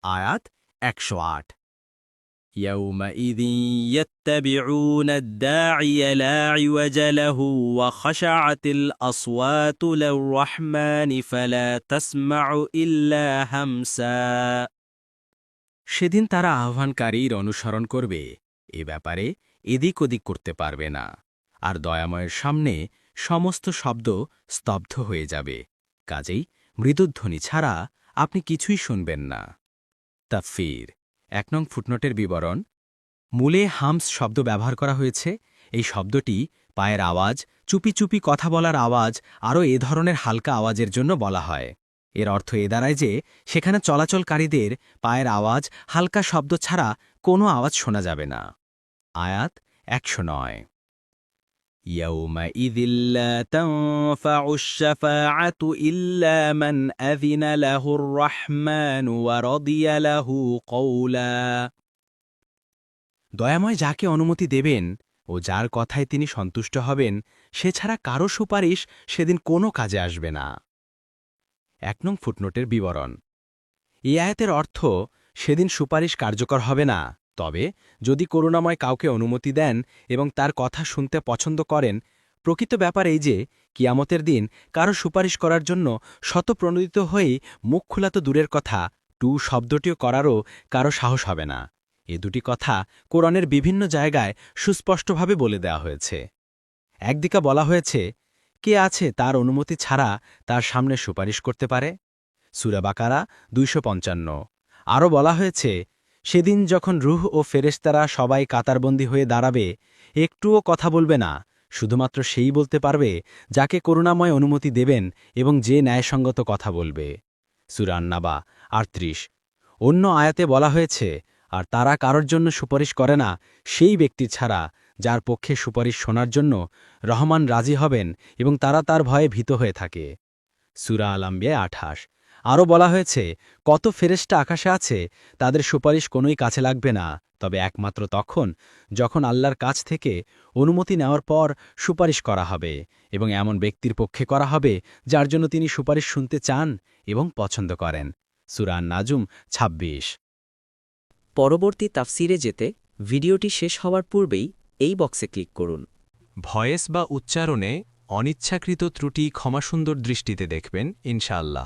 আয়াত 108 يومئذ يتبعون الداعي لا عوج له وخشعت الأصوات للرحمن فلا تسمع إلا همسا সেদিন তারা আহ্বানকারীর অনুসরণ করবে এ ব্যাপারে এদিক ওদিক করতে পারবে না আর দয়াময়ের সামনে সমস্ত শব্দ স্তব্ধ হয়ে যাবে কাজেই মৃদুধ্বনি ছাড়া আপনি কিছুই শুনবেন না তাফসীর 1 নং ফুটনোটের বিবরণ মূলে হামস শব্দ ব্যবহার করা হয়েছে এই শব্দটি পায়ের আওয়াজ চুপি চুপি কথা বলার আওয়াজ আরও এ ধরনের হালকা আওয়াজের জন্য বলা হয় এর অর্থ এ দাঁড়ায় যে সেখানে চলাচলকারীদের পায়ের আওয়াজ হালকা শব্দ ছাড়া কোনো আওয়াজ শোনা যাবে না আয়াত 109 يومئذ لا تنفع الشفاعة إلا من أذن له الرحمن ورضي له قولا দয়াময় যাকে অনুমতি দেবেন ও যার কথায় তিনি সন্তুষ্ট হবেন সে ছাড়া কারো সুপারিশ সেদিন কোনো কাজে আসবে না 1 নং ফুটনোটের বিবরণ এই আয়াতের অর্থ সেদিন সুপারিশ কার্যকর হবে না তবে যদি করুণাময় কাউকে অনুমতি দেন এবং তার কথা শুনতে পছন্দ করেন প্রকৃত ব্যাপার এই যে কিয়ামতের দিন কারো সুপারিশ করার জন্য শতপ্রণোদিত হয়েই মুখ খোলা তো দূরের কথা টু শব্দটিও করারও কারো সাহস হবে না এ দুটি কথা কোরআনের বিভিন্ন জায়গায় সুস্পষ্টভাবে বলে দেওয়া হয়েছে একদিকে বলা হয়েছে কে আছে তার অনুমতি ছাড়া তার সামনে সুপারিশ করতে পারে সূরা বাকারা 255 আরও বলা হয়েছে সেদিন যখন রূহ ও ফেরেশতারা সবাই কাতারবন্দী হয়ে দাঁড়াবে একটুও কথা বলবে না শুধুমাত্র সেই বলতে পারবে যাকে করুণাময় অনুমতি দেবেন এবং যে ন্যায়সঙ্গত কথা বলবে সূরা আন-নাবা 38 অন্য আয়াতে বলা হয়েছে আর তারা কারোর জন্য সুপারিশ করে না সেই ব্যক্তি ছাড়া যার পক্ষে সুপারিশ শোনার জন্য রহমান রাজি হবেন এবং তারা তার ভয়ে ভীত হয়ে থাকে সূরা আল-আম্বিয়া 28 আরও বলা হয়েছে কত ফেরেশতা আকাশে আছে তাদের সুপারিশ কোনোই কাছে লাগবে না তবে একমাত্র তখন যখন আল্লাহর কাছ থেকে অনুমতি নেওয়ার পর সুপারিশ করা হবে এবং এমন ব্যক্তির পক্ষে করা হবে যার জন্য তিনি সুপারিশ শুনতে চান এবং পছন্দ করেন সূরা আন-নাজম 26 পরবর্তী তাফসিরে যেতে ভিডিওটি শেষ হওয়ার পূর্বেই এই বক্সে ক্লিক করুন ভয়েস বা উচ্চারণে অনিচ্ছাকৃত ত্রুটি ক্ষমাসুন্দর দৃষ্টিতে দেখবেন ইনশাআল্লাহ